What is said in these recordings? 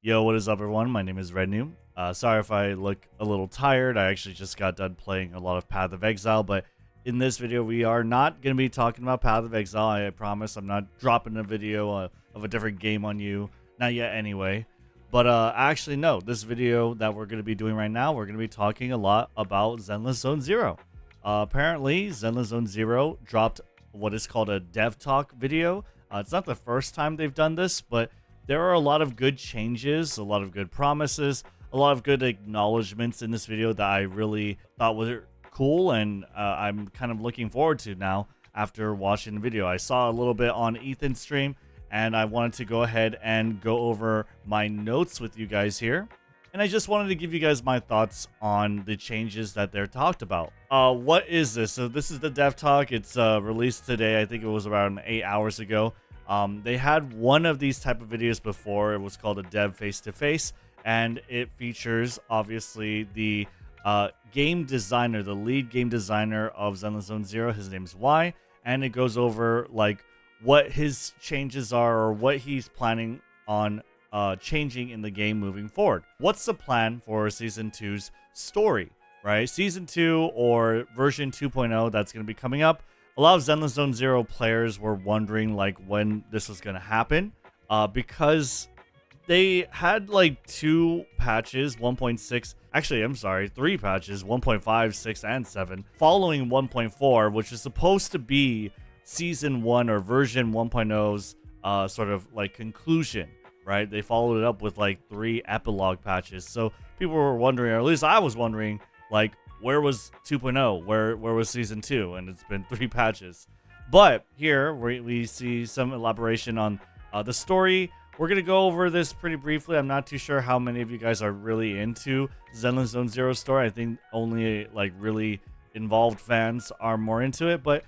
Yo, what is up, everyone? My name is Rednew. Sorry if I look a little tired. I actually just got done playing a lot of Path of Exile, but in this video, we are not going to be talking about Path of Exile. I promise I'm not dropping a video of a different game on you. Not yet, anyway. But actually, no. This video that we're going to be doing right now, we're going to be talking a lot about Zenless Zone Zero. Apparently, Zenless Zone Zero dropped what is called a Dev Talk video. It's not the first time they've done this, but there are a lot of good changes, a lot of good promises, a lot of good acknowledgements in this video that I really thought were cool, and I'm kind of looking forward to now after watching the video. I saw a little bit on Ethan's stream, and I wanted to go ahead and go over my notes with you guys here. And I just wanted to give you guys my thoughts on the changes that they're talked about. What is this? So this is the Dev Talk. It's released today. I think it was around 8 hours ago. They had one of these type of videos before. It was called a Dev Face-to-Face, and it features obviously the game designer, the lead game designer of Zenless Zone Zero. His name's Y, and it goes over like what his changes are or what he's planning on changing in the game moving forward. What's the plan for Season 2's story, right? Season 2 or version 2.0 that's going to be coming up. A lot of Zenless Zone Zero players were wondering like when this was going to happen because they had like 2 patches, 1.6, actually, I'm sorry, 3 patches, 1.5, 6, and 7, following 1.4, which is supposed to be Season 1 or version 1.0's sort of like conclusion, right? They followed it up with like 3 epilogue patches. So people were wondering, or at least I was wondering, like, where was 2.0? Where was Season 2? And it's been 3 patches. But here we see some elaboration on the story. We're going to go over this pretty briefly. I'm not too sure how many of you guys are really into Zenless Zone Zero story. I think only like really involved fans are more into it. But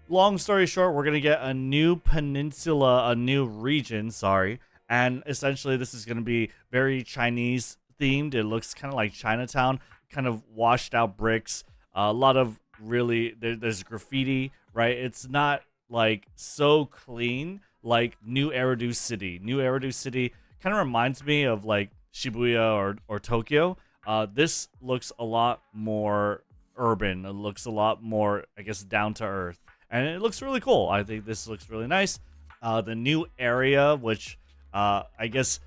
long story short, we're going to get a new peninsula, a new region, sorry. And essentially this is going to be very Chinese themed. It looks kind of like Chinatown, kind of washed out bricks. A lot of really, there's graffiti, right? It's not like so clean like New Eridu City. New Eridu City kind of reminds me of like Shibuya or Tokyo. This looks a lot more urban. It looks a lot more, I guess, down to earth. And it looks really cool. I think this looks really nice. The new area, which I guess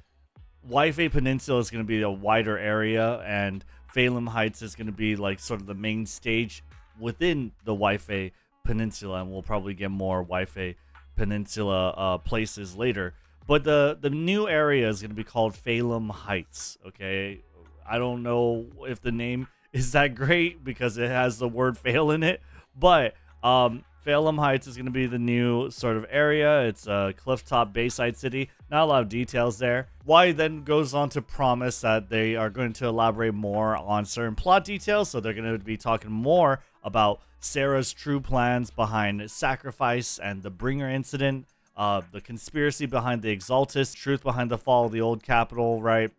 Waifei Peninsula is going to be a wider area, and Phelim Heights is going to be like sort of the main stage within the Waifei Peninsula, and we'll probably get more Waifei Peninsula places later. But the new area is going to be called Phelim Heights. Okay, I don't know if the name is that great because it has the word fail in it, but Phelim Heights is going to be the new sort of area. It's a clifftop bayside city. Not a lot of details there. Y then goes on to promise that they are going to elaborate more on certain plot details. So they're going to be talking more about Sarah's true plans behind Sacrifice and the Bringer incident, the conspiracy behind the Exaltus, truth behind the fall of the old capital, right?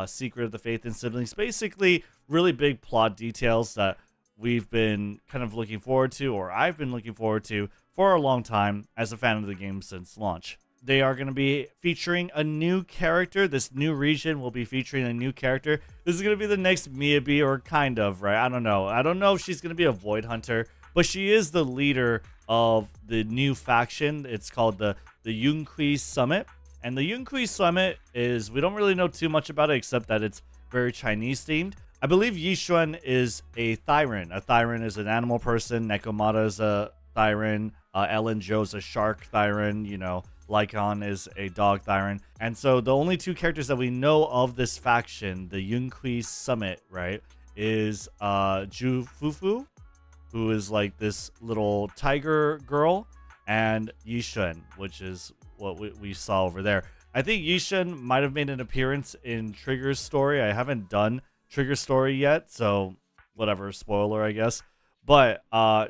Secret of the Faith and Siblings. Basically, really big plot details that we've been kind of looking forward to, or I've been looking forward to for a long time as a fan of the game since launch. They are going to be featuring a new character. This new region will be featuring a new character. This is going to be the next Miyabi, or kind of, right? I don't know. I don't know if she's going to be a Void Hunter, but she is the leader of the new faction. It's called the Yunqi Summit. And the Yunqi Summit is, we don't really know too much about it except that it's very Chinese themed. I believe Yishuan is a Thyran. A Thyran is an animal person. Nekomata is a Thyran. Ellen Jo's a shark Thyran. You know, Lycon is a dog Thyran. And so the only 2 characters that we know of this faction, the Yunqi Summit, right, is Ju Fufu, who is like this little tiger girl, and Yishuan, which is what we saw over there. I think Yishuan might have made an appearance in Trigger's story. I haven't done Trigger story yet, so whatever, spoiler, I guess. But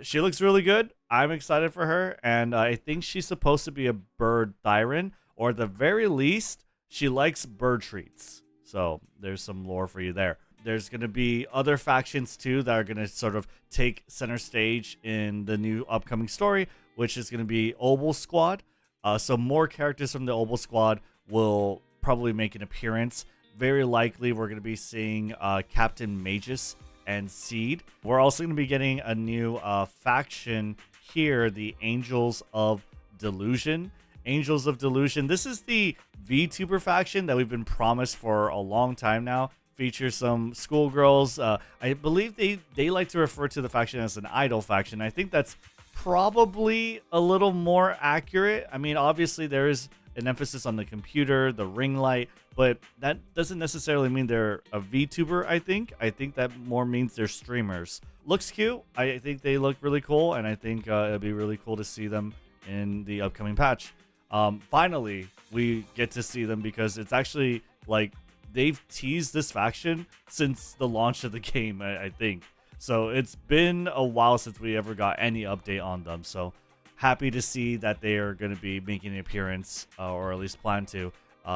she looks really good. I'm excited for her, and I think she's supposed to be a bird Thyran, or at the very least, she likes bird treats. So there's some lore for you there. There's going to be other factions too that are going to sort of take center stage in the new upcoming story, which is going to be Obel Squad. So more characters from the Obel Squad will probably make an appearance. very likely we're going to be seeing Captain Magus and Seed. We're also going to be getting a new faction here, the Angels of Delusion. Angels of Delusion. This is the VTuber faction that we've been promised for a long time now. Features some schoolgirls. I believe they like to refer to the faction as an idol faction. I think that's probably a little more accurate. I mean, obviously there is an emphasis on the computer, the ring light, but that doesn't necessarily mean they're a VTuber. I think that more means they're streamers. Looks cute. I think they look really cool, and I think it'd be really cool to see them in the upcoming patch. Finally, we get to see them because it's actually like they've teased this faction since the launch of the game, I think. So it's been a while since we ever got any update on them. So happy to see that they are going to be making an appearance, or at least plan to,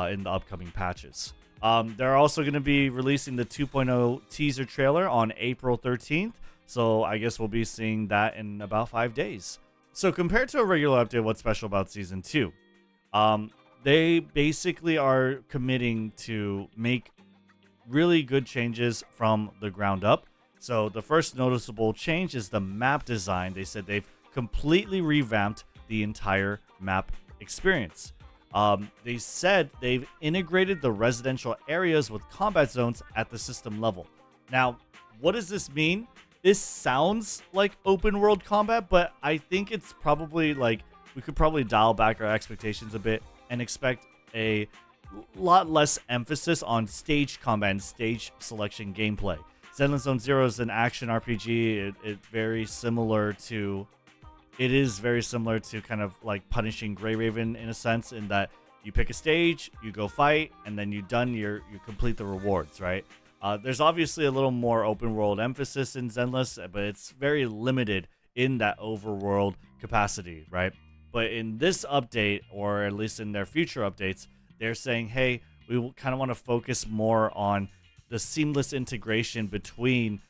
in the upcoming patches. They're also going to be releasing the 2.0 teaser trailer on April 13th. So I guess we'll be seeing that in about 5 days. So compared to a regular update, what's special about Season 2? They basically are committing to make really good changes from the ground up. So the first noticeable change is the map design. They said they've completely revamped the entire map experience. They said they've integrated the residential areas with combat zones at the system level. Now, what does this mean? This sounds like open world combat, but I think it's probably like we could probably dial back our expectations a bit and expect a lot less emphasis on stage combat and stage selection gameplay. Zenless Zone Zero is an action RPG. It is very similar to kind of like Punishing Grey Raven in a sense, in that you pick a stage, you go fight, and then you complete the rewards, right? There's obviously a little more open world emphasis in Zenless, but it's very limited in that overworld capacity, right? But in this update, or at least in their future updates, they're saying, hey, we kind of want to focus more on the seamless integration between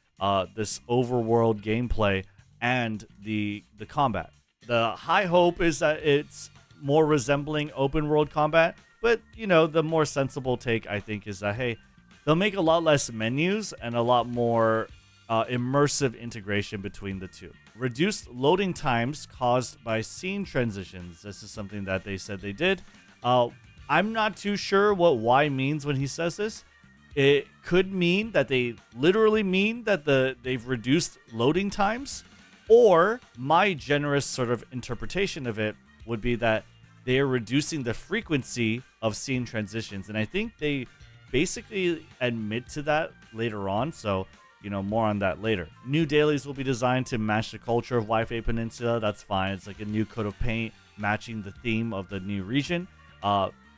this overworld gameplay and the combat. The high hope is that it's more resembling open world combat, but the more sensible take, I think, is that, hey, they'll make a lot less menus and a lot more immersive integration between the two. Reduced loading times caused by scene transitions. This is something that they said they did. I'm not too sure what Y means when he says this. It could mean that they literally mean that they've reduced loading times, or my generous sort of interpretation of it would be that they are reducing the frequency of scene transitions. And I think they basically admit to that later on. So more on that later. New dailies will be designed to match the culture of Wi-Fi Peninsula. That's fine. It's like a new coat of paint matching the theme of the new region.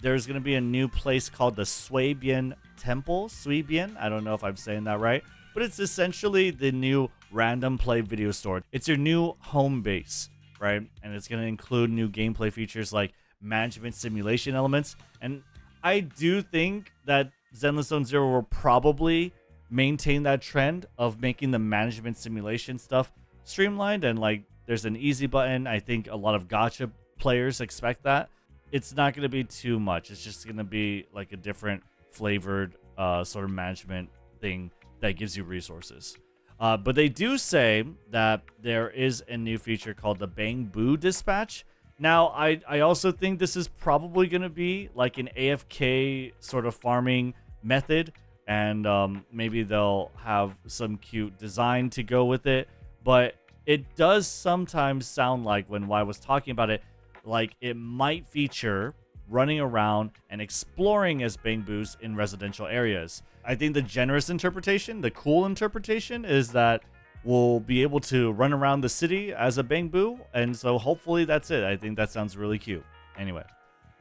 There's going to be a new place called the Swabian Temple. Swabian? I don't know if I'm saying that right. But it's essentially the new random play video store. It's your new home base, right? And it's going to include new gameplay features like management simulation elements. And I do think that Zenless Zone Zero will probably maintain that trend of making the management simulation stuff streamlined, and like there's an easy button. I think a lot of gacha players expect that. It's not going to be too much. It's just going to be like a different flavored sort of management thing that gives you resources. But they do say that there is a new feature called the Bang Boo Dispatch. Now, I also think this is probably going to be like an AFK sort of farming method, and maybe they'll have some cute design to go with it. But it does sometimes sound like, when Y was talking about it, like it might feature running around and exploring as Bang Boos in residential areas. I think the generous interpretation, the cool interpretation, is that we'll be able to run around the city as a Bang Boo, and so hopefully that's it. I think that sounds really cute. Anyway,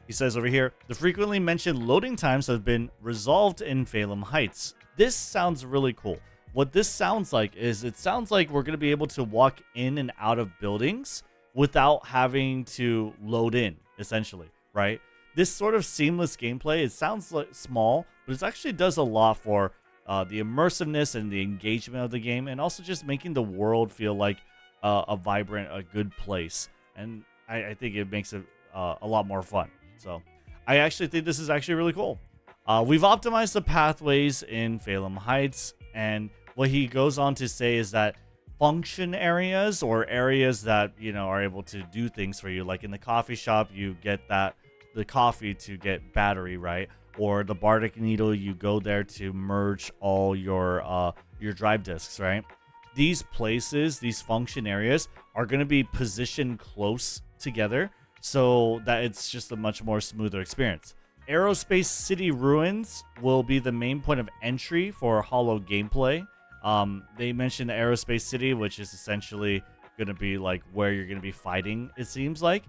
he says over here, the frequently mentioned loading times have been resolved in Phelan Heights. This sounds really cool. What this sounds like is, it sounds like we're going to be able to walk in and out of buildings without having to load in, essentially, right? This sort of seamless gameplay, it sounds like small, but it actually does a lot for the immersiveness and the engagement of the game, and also just making the world feel like a vibrant, a good place. And I think it makes it a lot more fun. So I actually think this is actually really cool. We've optimized the pathways in Phelan Heights, and what he goes on to say is that function areas, or areas that, you know, are able to do things for you, like in the coffee shop, you get the coffee to get battery, right? Or the Bardic Needle, you go there to merge all your drive discs, right? These places, these function areas, are going to be positioned close together so that it's just a much more smoother experience. Aerospace City Ruins will be the main point of entry for Hollow gameplay. They mentioned the Aerospace City, which is essentially going to be like where you're going to be fighting, it seems like.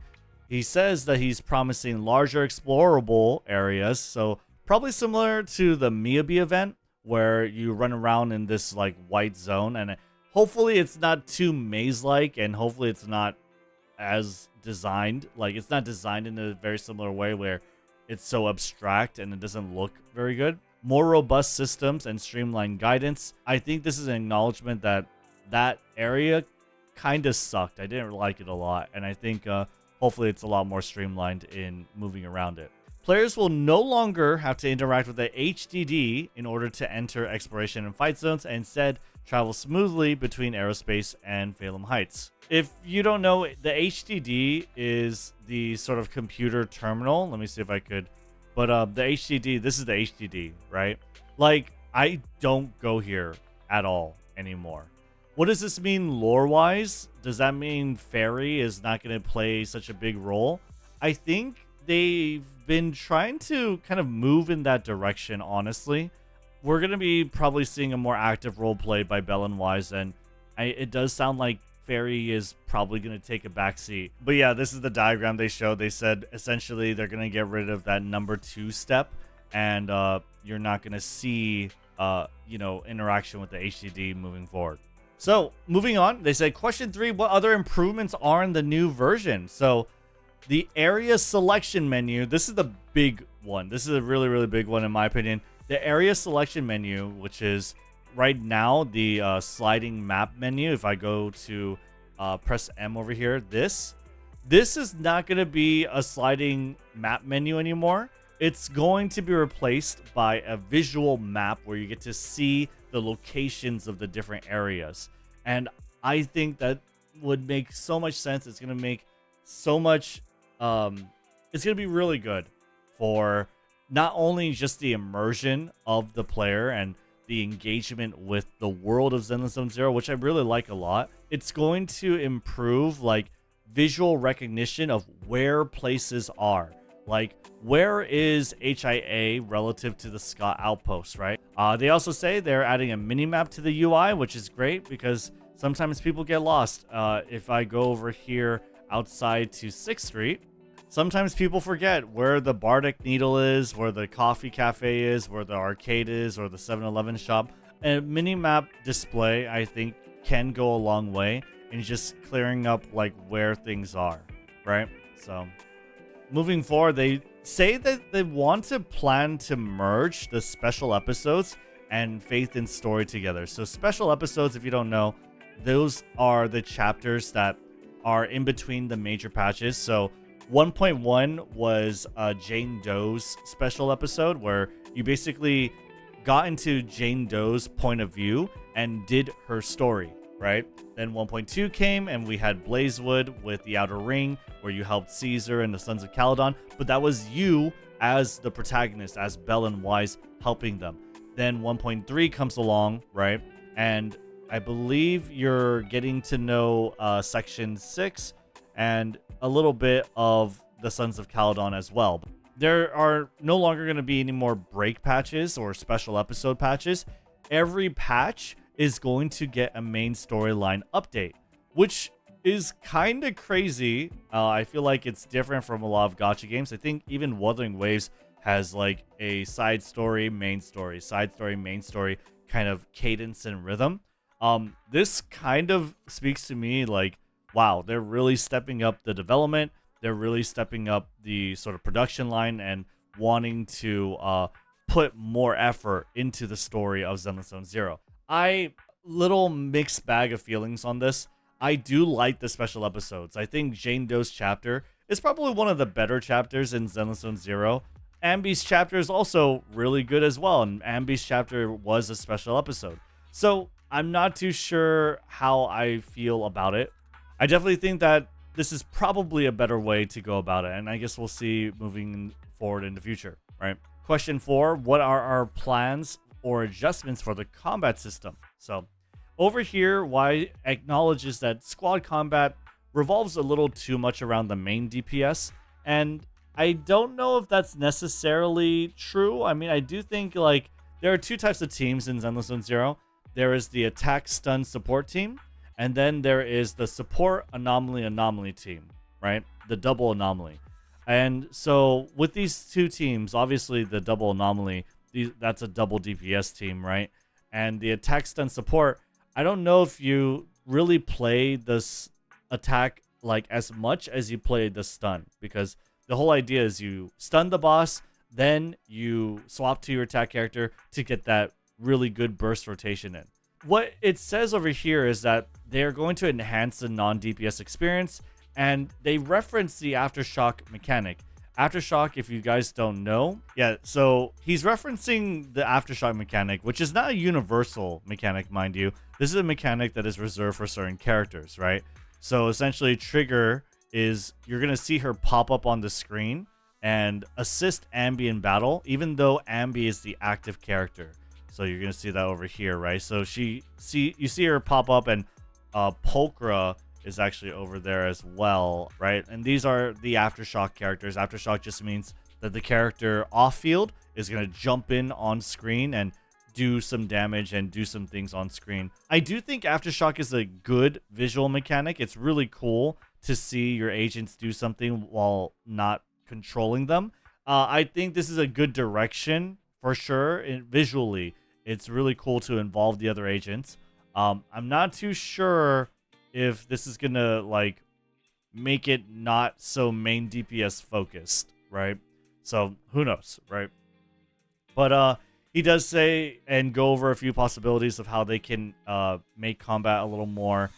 He says that he's promising larger explorable areas, so probably similar to the Miyabi event, where you run around in this like white zone, and hopefully it's not too maze-like, and hopefully it's not as designed, like it's not designed in a very similar way where it's so abstract and it doesn't look very good. More robust systems and streamlined guidance. I think this is an acknowledgement that that area kind of sucked. I didn't like it a lot, and I think hopefully it's a lot more streamlined in moving around it. Players will no longer have to interact with the HDD in order to enter exploration and fight zones, and instead travel smoothly between Aerospace and Phelan Heights. If you don't know, the HDD is the sort of computer terminal. Let me see if I could. But the HDD, this is the HDD, right? Like, I don't go here at all anymore. What does this mean lore-wise? Does that mean Fairy is not going to play such a big role? I think they've been trying to kind of move in that direction, honestly. We're going to be probably seeing a more active role played by Bell and Wise, and it does sound like Fairy is probably going to take a backseat. But yeah, this is the diagram they showed. They said essentially they're going to get rid of that number 2 step, and you're not going to see, interaction with the HDD moving forward. So moving on, they said question 3, what other improvements are in the new version? So the area selection menu, this is the big one. This is a really, really big one in my opinion. The area selection menu, which is right now the sliding map menu. If I go to press M over here, this is not going to be a sliding map menu anymore. It's going to be replaced by a visual map where you get to see the locations of the different areas. And I think that would make so much sense. It's going to make so much, it's going to be really good for not only just the immersion of the player and the engagement with the world of Zenless Zone Zero, which I really like a lot. It's going to improve like visual recognition of where places are. Like, where is HIA relative to the Scott Outpost, right? They also say they're adding a mini-map to the UI, which is great because sometimes people get lost. If I go over here outside to 6th Street, sometimes people forget where the Bardic Needle is, where the coffee cafe is, where the arcade is, or the 7-Eleven shop. And a mini-map display, I think, can go a long way in just clearing up like where things are, right? So moving forward, they say that they want to plan to merge the special episodes and Faith and Story together. So special episodes, if you don't know, those are the chapters that are in between the major patches. So 1.1 was Jane Doe's special episode where you basically got into Jane Doe's point of view and did her story, right? Then 1.2 came and we had Blazewood with the Outer Ring where you helped Caesar and the Sons of Caledon, but that was you as the protagonist, as Bell and Wise helping them. Then 1.3 comes along, right? And I believe you're getting to know Section 6 and a little bit of the Sons of Caledon as well. There are no longer going to be any more break patches or special episode patches. Every patch is going to get a main storyline update, which is kind of crazy. I feel like it's different from a lot of gacha games. I think even Wuthering Waves has like a side story, main story, side story, main story kind of cadence and rhythm. This kind of speaks to me like, wow, they're really stepping up the development. They're really stepping up the sort of production line and wanting to put more effort into the story of Zenless Zone Zero. Little mixed bag of feelings on this. I do like the special episodes. I think Jane Doe's chapter is probably one of the better chapters in Zenless Zone Zero. Ambi's chapter is also really good as well, and Ambi's chapter was a special episode. So I'm not too sure how I feel about it. I definitely think that this is probably a better way to go about it, and I guess we'll see moving forward in the future, right? Question 4, what are our plans or adjustments for the combat system? So over here, Y acknowledges that squad combat revolves a little too much around the main DPS, and I don't know if that's necessarily true. I mean, I do think like there are two types of teams in Zenless Zone Zero. There is the attack stun support team, and then there is the support anomaly team, right? The double anomaly. And so with these two teams, obviously the double anomaly, that's a double DPS team, right? And the attack stun support, I don't know if you really play this attack like as much as you play the stun, because the whole idea is you stun the boss, then you swap to your attack character to get that really good burst rotation in. What it says over here is that they are going to enhance the non-DPS experience, and they reference the Aftershock mechanic. Aftershock, if you guys don't know, yeah, so he's referencing the Aftershock mechanic, which is not a universal mechanic, mind you. This is a mechanic that is reserved for certain characters, right? So essentially, Trigger is, you're going to see her pop up on the screen and assist Ambi in battle, even though Ambi is the active character. So you're going to see that over here, right? So you see her pop up, and Pulchra is actually over there as well, right? And these are the Aftershock characters. Aftershock just means that the character off field is going to jump in on screen and do some damage and do some things on screen. I do think Aftershock is a good visual mechanic. It's really cool to see your agents do something while not controlling them. I think this is a good direction for sure. Visually, it's really cool to involve the other agents. I'm not too sure if this is gonna like make it not so main DPS focused, right? So who knows, right? But he does say and go over a few possibilities of how they can make combat a little more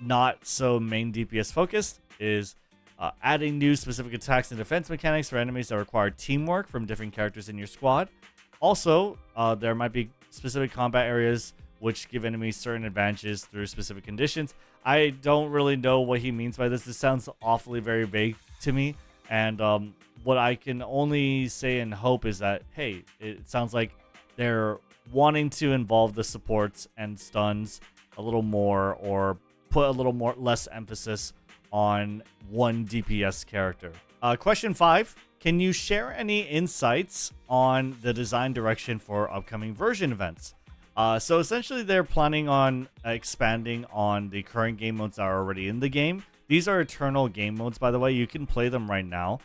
not so main DPS focused, is adding new specific attacks and defense mechanics for enemies that require teamwork from different characters in your squad. Also, there might be specific combat areas which give enemies certain advantages through specific conditions. I don't really know what he means by this. This sounds awfully very vague to me. And what I can only say and hope is that, hey, it sounds like they're wanting to involve the supports and stuns a little more, or put a little more less emphasis on one DPS character. Question 5. Can you share any insights on the design direction for upcoming version events? So essentially, they're planning on expanding on the current game modes that are already in the game. These are eternal game modes, by the way. You can play them right now.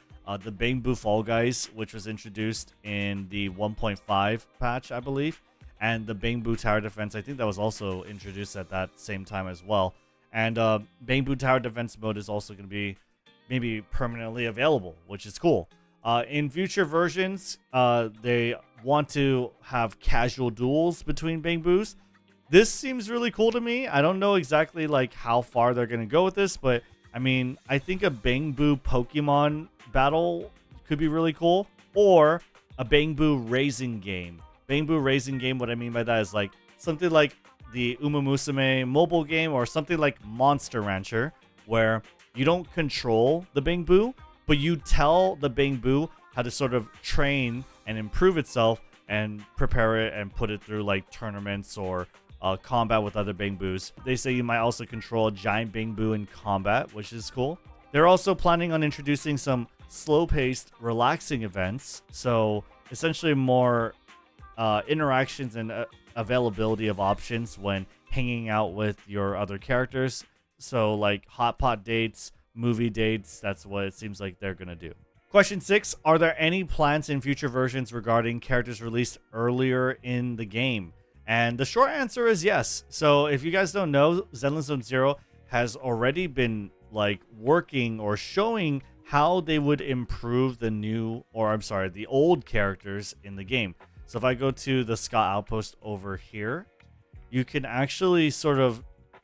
The Bamboo Fall Guys, which was introduced in the 1.5 patch, I believe. And the Bamboo Tower Defense, I think that was also introduced at that same time as well. And Bamboo Tower Defense mode is also going to be maybe permanently available, which is cool. In future versions, they want to have casual duels between Bamboos. This seems really cool to me. I don't know exactly like how far they're going to go with this, but I mean, I think a Bamboo Pokemon battle could be really cool, or a Bamboo Raising game. Bamboo Raising game, what I mean by that is like something like the Uma Musume mobile game, or something like Monster Rancher, where you don't control the Bamboo, but you tell the Bamboo how to sort of train and improve itself and prepare it and put it through like tournaments or combat with other Bamboos. They say you might also control a giant Bamboo in combat, which is cool. They're also planning on introducing some slow-paced, relaxing events. So essentially more interactions and availability of options when hanging out with your other characters. So like hot pot dates, movie dates, that's what it seems like they're going to do. Question 6, are there any plans in future versions regarding characters released earlier in the game? And the short answer is yes. So if you guys don't know, Zenless Zone Zero has already been like working or showing how they would improve the old characters in the game. So if I go to the Scott Outpost over here, you can actually sort of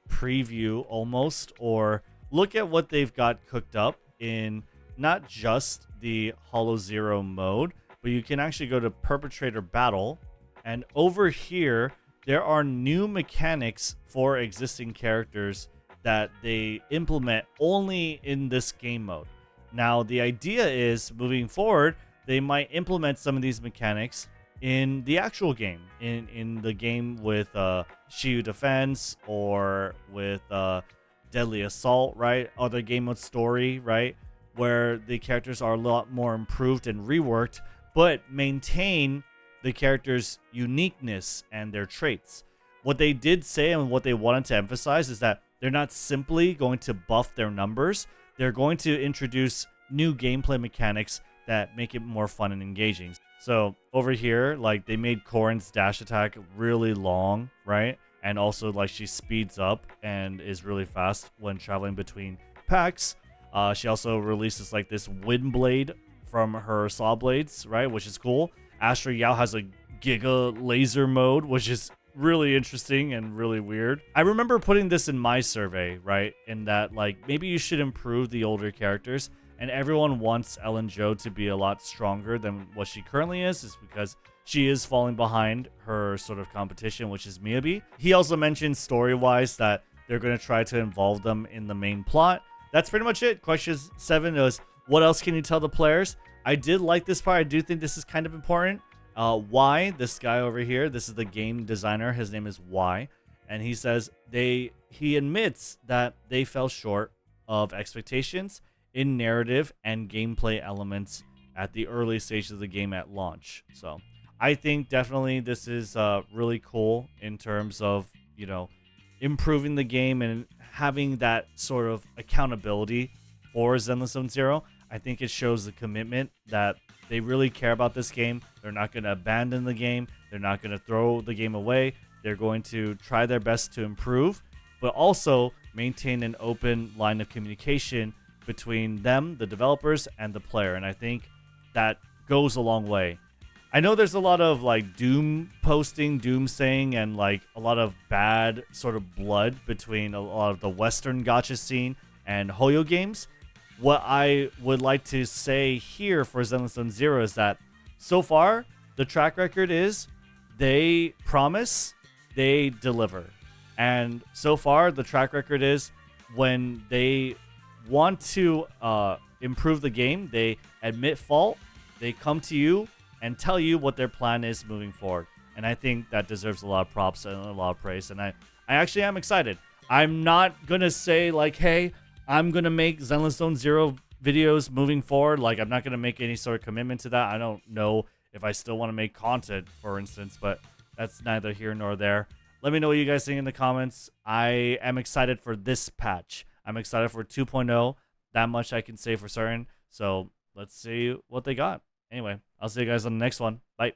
preview almost, or look at what they've got cooked up in not just the Hollow Zero mode, but you can actually go to Perpetrator Battle. And over here, there are new mechanics for existing characters that they implement only in this game mode. Now, the idea is moving forward, they might implement some of these mechanics in the actual game, in the game with Shiyu Defense or with Deadly Assault, right? Other game mode story, right? Where the characters are a lot more improved and reworked, but maintain the character's uniqueness and their traits. What they did say and what they wanted to emphasize is that they're not simply going to buff their numbers, they're going to introduce new gameplay mechanics that make it more fun and engaging. So over here, like, they made Corrin's dash attack really long, right? And also, like, she speeds up and is really fast when traveling between packs. She also releases like this wind blade from her saw blades, right? Which is cool. Astra Yao has a Giga laser mode, which is really interesting and really weird. I remember putting this in my survey, right? In that, like, maybe you should improve the older characters. And everyone wants Ellen Jo to be a lot stronger than what she currently is because she is falling behind her sort of competition, which is Miyabi. He also mentioned story-wise that they're going to try to involve them in the main plot. That's pretty much it. Question 7 is, what else can you tell the players? I did like this part. I do think this is kind of important. Y, this guy over here, this is the game designer. His name is Y. And he says he admits that they fell short of expectations in narrative and gameplay elements at the early stages of the game at launch. So I think definitely this is really cool in terms of, you know, improving the game and having that sort of accountability for Zenless Zone Zero. I think it shows the commitment that they really care about this game. They're not going to abandon the game. They're not going to throw the game away. They're going to try their best to improve, but also maintain an open line of communication between them, the developers, and the player. And I think that goes a long way. I know there's a lot of like doom posting, doom saying, and like a lot of bad sort of blood between a lot of the Western gacha scene and Hoyo games. What I would like to say here for Zenless Zone Zero is that so far the track record is they promise, they deliver. And so far the track record is when they want to improve the game, they admit fault, they come to you and tell you what their plan is moving forward. And I think that deserves a lot of props and a lot of praise. And I actually am excited. I'm not going to say like, hey, I'm going to make Zenless Zone Zero videos moving forward. Like, I'm not going to make any sort of commitment to that. I don't know if I still want to make content, for instance, but that's neither here nor there. Let me know what you guys think in the comments. I am excited for this patch. I'm excited for 2.0. That much I can say for certain. So let's see what they got. Anyway, I'll see you guys on the next one. Bye.